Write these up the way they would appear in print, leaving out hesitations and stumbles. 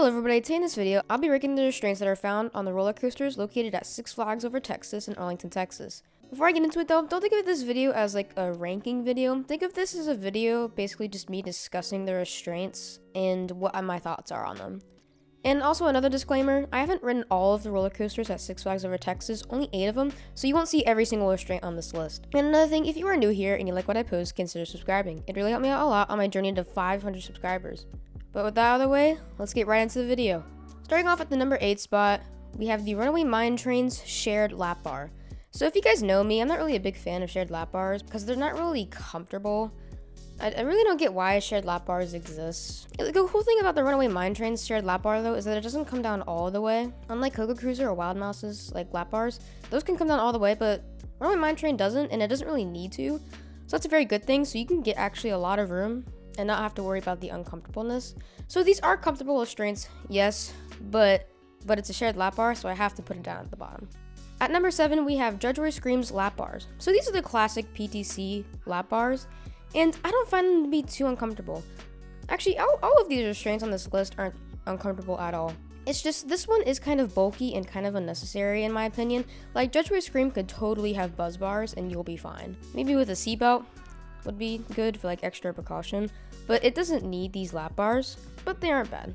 Hello everybody, today in this video, I'll be ranking the restraints that are found on the roller coasters located at Six Flags Over Texas in Arlington, Texas. Before I get into it though, don't think of this video as like a ranking video. Think of this as a video basically just me discussing the restraints and what my thoughts are on them. And also another disclaimer, I haven't ridden all of the roller coasters at Six Flags Over Texas, only 8 of them, so you won't see every single restraint on this list. And another thing, if you are new here and you like what I post, consider subscribing. It really helped me out a lot on my journey to 500 subscribers. But with that out of the way, let's get right into the video. Starting off at the number 8 spot, we have the Runaway Mine Train's shared lap bar. So if you guys know me, I'm not really a big fan of shared lap bars because they're not really comfortable. I really don't get why shared lap bars exist. The cool thing about the Runaway Mine Train's shared lap bar though is that it doesn't come down all the way. Unlike Coco Cruiser or Wild Mouse's like lap bars, those can come down all the way, but Runaway Mine Train doesn't, and it doesn't really need to. So that's a very good thing, so you can get actually a lot of room and not have to worry about the uncomfortableness. So these are comfortable restraints, yes, but it's a shared lap bar, so I have to put it down at the bottom. At number 7, we have Judge Roy Scream's lap bars. So these are the classic PTC lap bars, and I don't find them to be too uncomfortable. Actually, all of these restraints on this list aren't uncomfortable at all. It's just this one is kind of bulky and kind of unnecessary in my opinion. Like Judge Roy Scream could totally have buzz bars and you'll be fine. Maybe with a seatbelt would be good for like extra precaution, but it doesn't need these lap bars, but they aren't bad.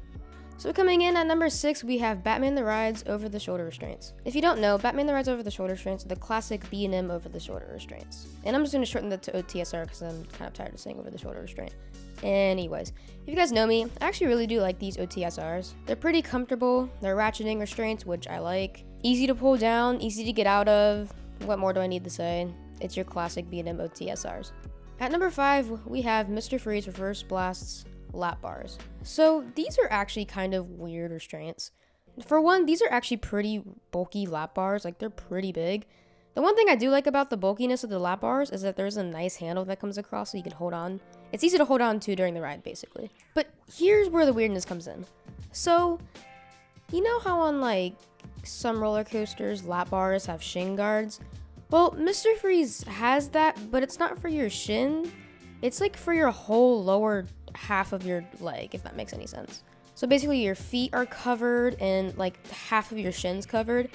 So coming in at number 6, we have Batman the Rides over the shoulder restraints. If you don't know, Batman the Rides over the shoulder restraints are the classic B&M over the shoulder restraints. And I'm just going to shorten that to OTSR because I'm kind of tired of saying over the shoulder restraint. Anyways, if you guys know me, I actually really do like these OTSRs. They're pretty comfortable, they're ratcheting restraints, which I like. Easy to pull down, easy to get out of. What more do I need to say? It's your classic B&M OTSRs. At number 5, we have Mr. Freeze Reverse Blast's lap bars. So these are actually kind of weird restraints. For one, these are actually pretty bulky lap bars, like they're pretty big. The one thing I do like about the bulkiness of the lap bars is that there's a nice handle that comes across so you can hold on. It's easy to hold on to during the ride, basically. But here's where the weirdness comes in. So, you know how on like some roller coasters, lap bars have shin guards? Well, Mr. Freeze has that, but it's not for your shin. It's like for your whole lower half of your leg, if that makes any sense. So basically your feet are covered and like half of your shin's covered.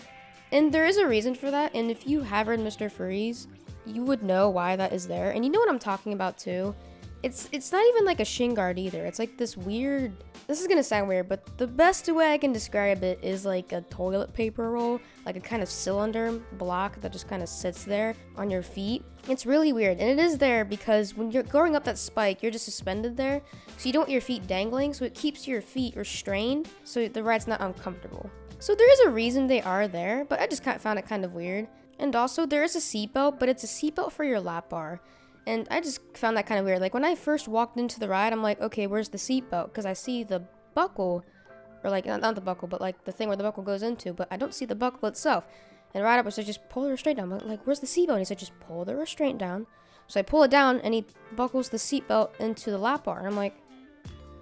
And there is a reason for that. And if you have ridden Mr. Freeze, you would know why that is there. And you know what I'm talking about too. It's not even like a shin guard either. It's like this weird, this is gonna sound weird, but the best way I can describe it is like a toilet paper roll, like a kind of cylinder block that just kind of sits there on your feet. It's really weird, and it is there because when you're going up that spike, you're just suspended there, so you don't want your feet dangling, so it keeps your feet restrained, so the ride's not uncomfortable. So there is a reason they are there, but I just found it kind of weird. And also, there is a seatbelt, but it's a seatbelt for your lap bar. And I just found that kind of weird. Like when I first walked into the ride, I'm like, okay, where's the seatbelt? Because I see the buckle, or like, not the buckle, but like the thing where the buckle goes into, but I don't see the buckle itself. And the ride up was just pull the restraint down. I'm like, where's the seatbelt? And he said, just pull the restraint down. So I pull it down and he buckles the seatbelt into the lap bar. And I'm like,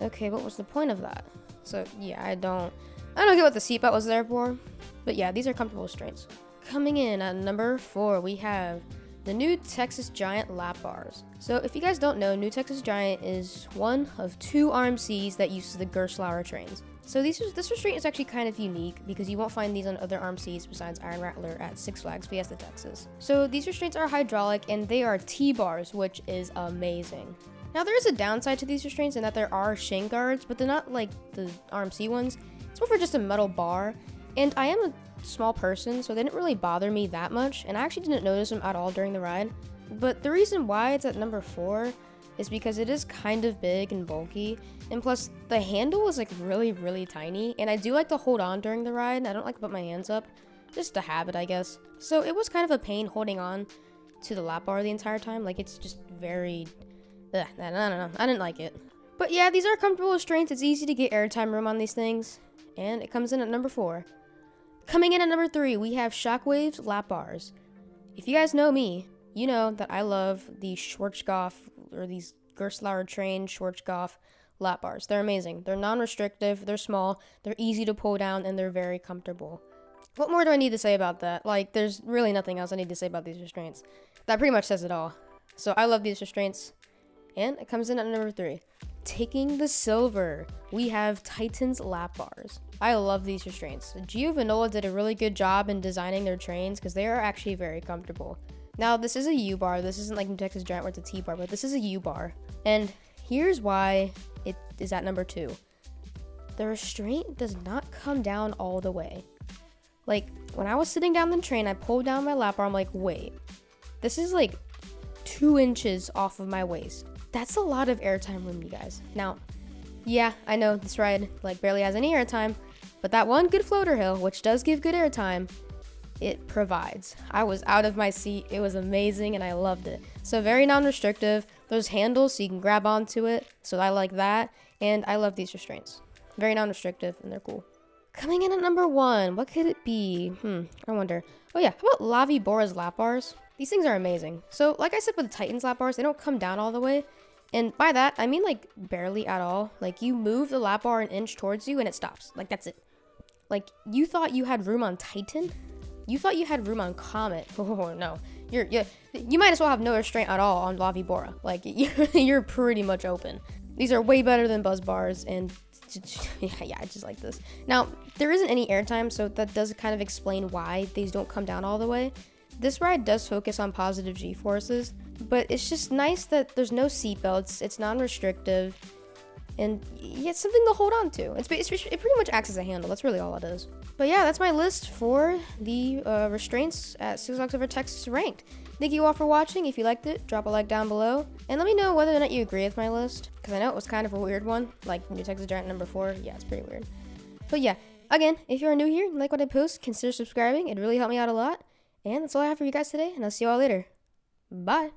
okay, what was the point of that? So yeah, I don't get what the seatbelt was there for. But yeah, these are comfortable restraints. Coming in at number 4, we have the New Texas Giant lap bars. So if you guys don't know, New Texas Giant is one of 2 RMCs that uses the Gerstlauer trains. So this restraint is actually kind of unique because you won't find these on other RMCs besides Iron Rattler at Six Flags Fiesta Texas. So these restraints are hydraulic and they are T-bars, which is amazing. Now there is a downside to these restraints in that there are shin guards, but they're not like the RMC ones. It's more for just a metal bar, and I am a small person, so they didn't really bother me that much, and I actually didn't notice them at all during the ride. But the reason why it's at number 4 is because it is kind of big and bulky, and plus the handle is like really, really tiny, and I do like to hold on during the ride. I don't like to put my hands up, just a habit, I guess. So it was kind of a pain holding on to the lap bar the entire time. Like it's just very, I don't know, I didn't like it. But yeah, these are comfortable restraints. It's easy to get airtime room on these things, and it comes in at number 4. Coming in at number 3, we have Shockwave's lap bars. If you guys know me, you know that I love the Schwarzkopf, or these Gerstlauer train Schwarzkopf lap bars. They're amazing. They're non-restrictive, they're small, they're easy to pull down, and they're very comfortable. What more do I need to say about that? Like, there's really nothing else I need to say about these restraints. That pretty much says it all. So I love these restraints, and it comes in at number 3. taking the silver, we have Titan's lap bars. I love these restraints. Giovanola did a really good job in designing their trains because they are actually very comfortable. Now, this is a U-bar. This isn't like New Texas Giant where it's a T-bar, but this is a U-bar. And here's why it is at number 2. The restraint does not come down all the way. Like, when I was sitting down the train, I pulled down my lap bar. I'm like, wait, this is like 2 inches off of my waist. That's a lot of airtime room, you guys. Now, yeah, I know this ride like barely has any airtime, but that one good floater hill, which does give good airtime, it provides. I was out of my seat. It was amazing and I loved it. So very non-restrictive. There's handles so you can grab onto it. So I like that. And I love these restraints. Very non-restrictive and they're cool. Coming in at number 1, what could it be? I wonder. Oh yeah, how about Lavi Bora's lap bars? These things are amazing. So like I said with the Titan's lap bars, they don't come down all the way. And by that, I mean like barely at all. Like you move the lap bar an inch towards you and it stops. Like that's it. Like you thought you had room on Titan? You thought you had room on Comet. Oh no. You might as well have no restraint at all on Lavi Bora. Like you're pretty much open. These are way better than Buzz bars and yeah, I just like this. Now, there isn't any airtime, so that does kind of explain why these don't come down all the way. This ride does focus on positive G-forces, but it's just nice that there's no seatbelts, it's non-restrictive, and it's something to hold on to. It pretty much acts as a handle, that's really all it is. But yeah, that's my list for the restraints at Six Flags Over Texas ranked. Thank you all for watching. If you liked it, drop a like down below. And let me know whether or not you agree with my list, because I know it was kind of a weird one, like New Texas Giant number 4. Yeah, it's pretty weird. But yeah, again, if you're new here and like what I post, consider subscribing. It'd really help me out a lot. And that's all I have for you guys today, and I'll see you all later. Bye.